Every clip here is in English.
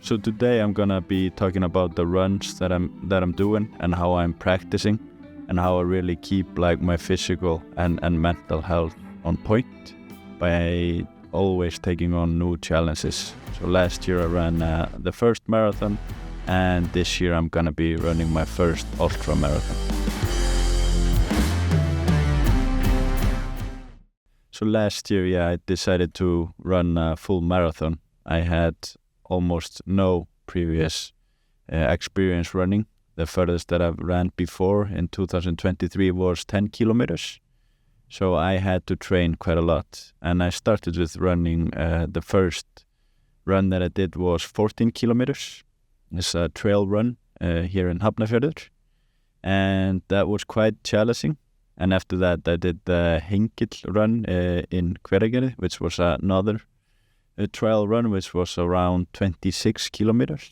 So today I'm gonna be talking about the runs that I'm doing and how I'm practicing and how I really keep like my physical and mental health on point by always taking on new challenges. So last year I ran the first marathon, and this year I'm gonna be running my first ultra marathon. So last year, I decided to run a full marathon. I had almost no previous experience running. The furthest that I've ran before in 2023 was 10 kilometers. So I had to train quite a lot. And I started with running, the first run that I did was 14 kilometers. It's a trail run here in Hafnarfjörður. And that was quite challenging. And after that, I did the Hengill run in Hveragerði, which was another trail run, which was around 26 kilometers.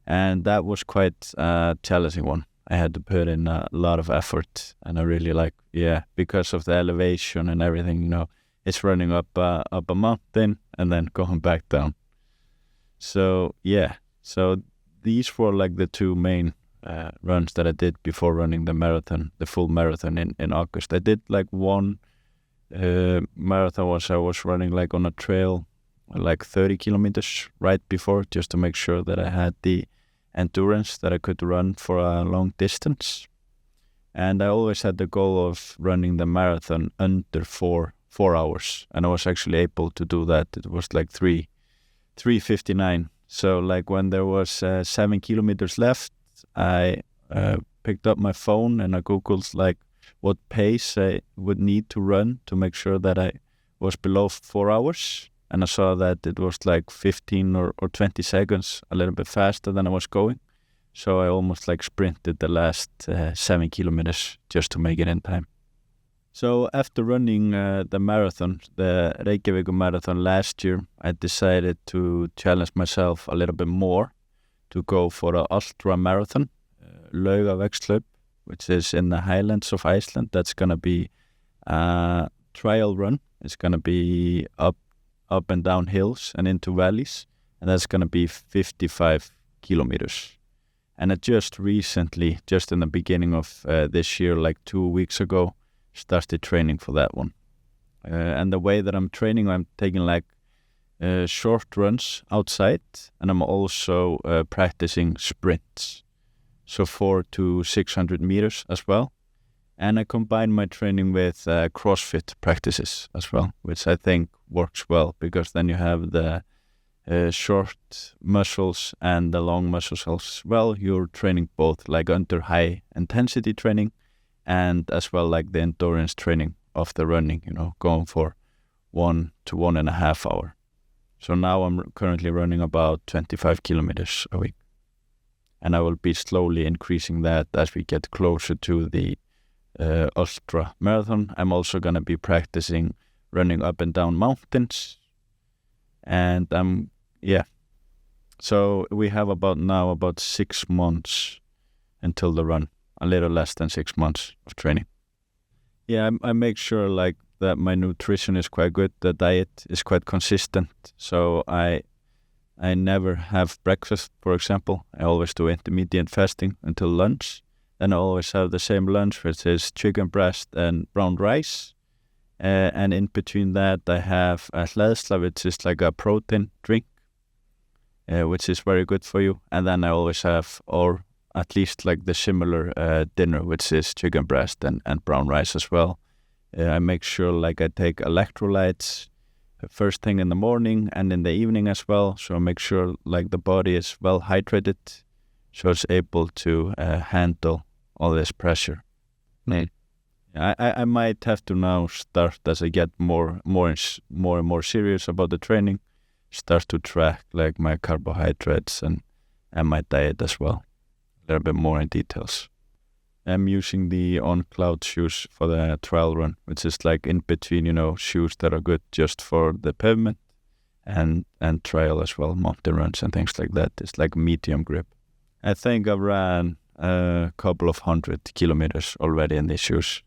And that was quite a challenging one. I had to put in a lot of effort, and I really because of the elevation and everything, it's running up a mountain and then going back down. So these were like the two main runs that I did before running the full marathon in August. I did like one marathon I was running like on a trail, like 30 kilometers right before, just to make sure that I had the endurance that I could run for a long distance. And I always had the goal of running the marathon under 4 hours, and I was actually able to do that. It was like 3:59. So like when there was 7 kilometers left, I picked up my phone and I googled like what pace I would need to run to make sure that I was below 4 hours, and I saw that it was like 15 or 20 seconds a little bit faster than I was going. So I almost like sprinted the last 7 kilometers just to make it in time. So after running the marathon, the Reykjavíkur marathon last year, I decided to challenge myself a little bit more to go for an ultra marathon, Laugavegur, which is in the highlands of Iceland. That's going to be a trail run. It's going to be up and down hills and into valleys, and that's going to be 55 kilometers. And I just recently, just in the beginning of this year, like 2 weeks ago, started training for that one. And the way that I'm training, I'm taking like short runs outside, and I'm also practicing sprints, so 400 to 600 meters as well. And I combine my training with CrossFit practices as well, which I think works well, because then you have the short muscles and the long muscles as well. You're training both like under high intensity training and as well like the endurance training of the running, going for 1 to 1.5 hours. So now I'm currently running about 25 kilometers a week. And I will be slowly increasing that as we get closer to the ultra marathon. I'm also going to be practicing running up and down mountains. And so we have about 6 months until the run, a little less than 6 months of training. I make sure like that my nutrition is quite good, the diet is quite consistent. So I never have breakfast, for example. I always do intermediate fasting until lunch. Then I always have the same lunch, which is chicken breast and brown rice. And in between that, I have a hleðsla, which is like a protein drink, which is very good for you. And then I always have, or at least like the similar dinner, which is chicken breast and brown rice as well. I make sure like I take electrolytes first thing in the morning and in the evening as well. So I make sure like the body is well hydrated, so it's able to handle all this pressure. I might have to now start, as I get more and more serious about the training, start to track like my carbohydrates and my diet as well, a little bit more in details. I'm using the on-cloud shoes for the trail run, which is like in between, shoes that are good just for the pavement and trail as well, mountain runs and things like that. It's like medium grip. I think I ran a couple of 100 kilometers already in these shoes.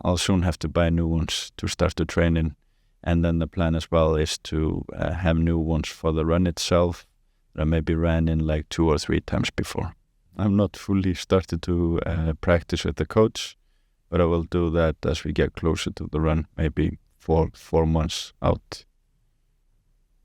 I'll soon have to buy new ones to start to train in. And then the plan as well is to have new ones for the run itself that I maybe ran in like 2 or 3 times before. I'm not fully started to practice with the coach, but I will do that as we get closer to the run, maybe 4 months out.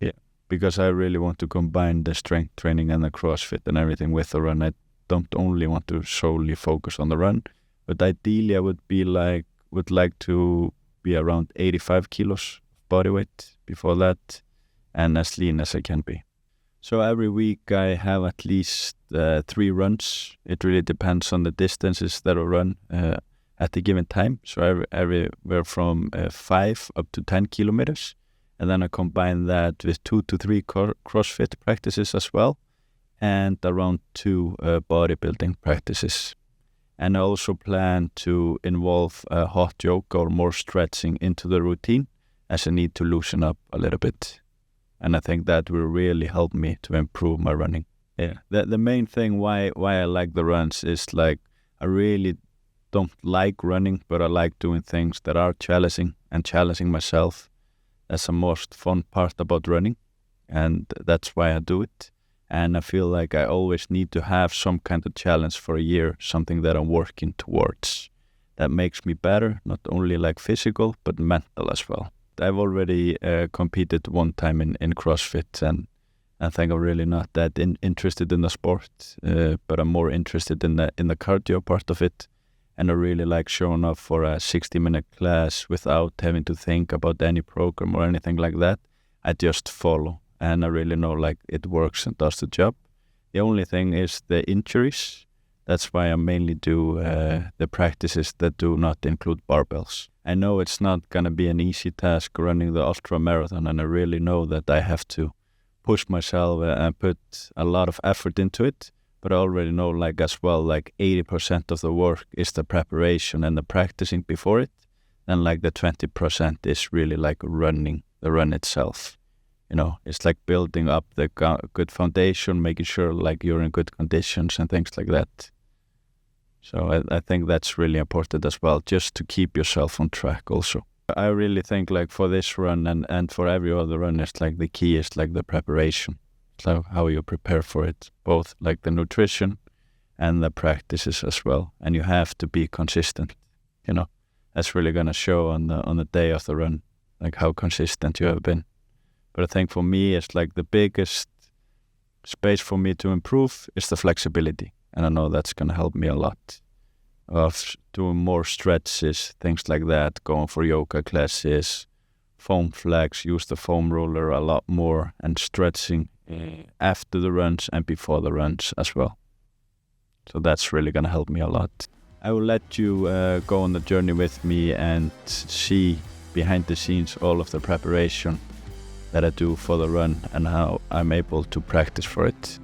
Yeah, because I really want to combine the strength training and the CrossFit and everything with the run. I don't only want to solely focus on the run, but ideally I would like to be around 85 kilos body weight before that, and as lean as I can be. So every week I have at least 3 runs. It really depends on the distances that I run at the given time. So everywhere from 5 up to 10 kilometers. And then I combine that with 2 to 3 CrossFit practices as well, and around 2 bodybuilding practices. And I also plan to involve hot yoga or more stretching into the routine, as I need to loosen up a little bit. And I think that will really help me to improve my running. Yeah, the main thing why I like the runs is like I really don't like running, but I like doing things that are challenging and challenging myself. That's the most fun part about running, and that's why I do it. And I feel like I always need to have some kind of challenge for a year, something that I'm working towards. That makes me better, not only like physical, but mental as well. I've already competed 1 time in CrossFit, and I think I'm really not that interested in the sport, but I'm more interested in the cardio part of it. And I really like showing up for a 60-minute class without having to think about any program or anything like that. I just follow, and I really know like it works and does the job. The only thing is the injuries. That's why I mainly do the practices that do not include barbells. I know it's not going to be an easy task running the ultra marathon, and I really know that I have to push myself and put a lot of effort into it. But I already know like as well, like 80% of the work is the preparation and the practicing before it. And like the 20% is really like running the run itself. You know, it's like building up the good foundation, making sure like you're in good conditions and things like that. So I think that's really important as well, just to keep yourself on track also. I really think like for this run and for every other run, it's like the key is like the preparation. So how you prepare for it, both like the nutrition and the practices as well. And you have to be consistent, you know. That's really going to show on the day of the run, like how consistent you have been. But I think for me, it's like the biggest space for me to improve is the flexibility. And I know that's going to help me a lot. Of doing more stretches, things like that, going for yoga classes, foam flex, use the foam roller a lot more, and stretching after the runs and before the runs as well. So that's really going to help me a lot. I will let you go on the journey with me and see behind the scenes all of the preparation that I do for the run and how I'm able to practice for it.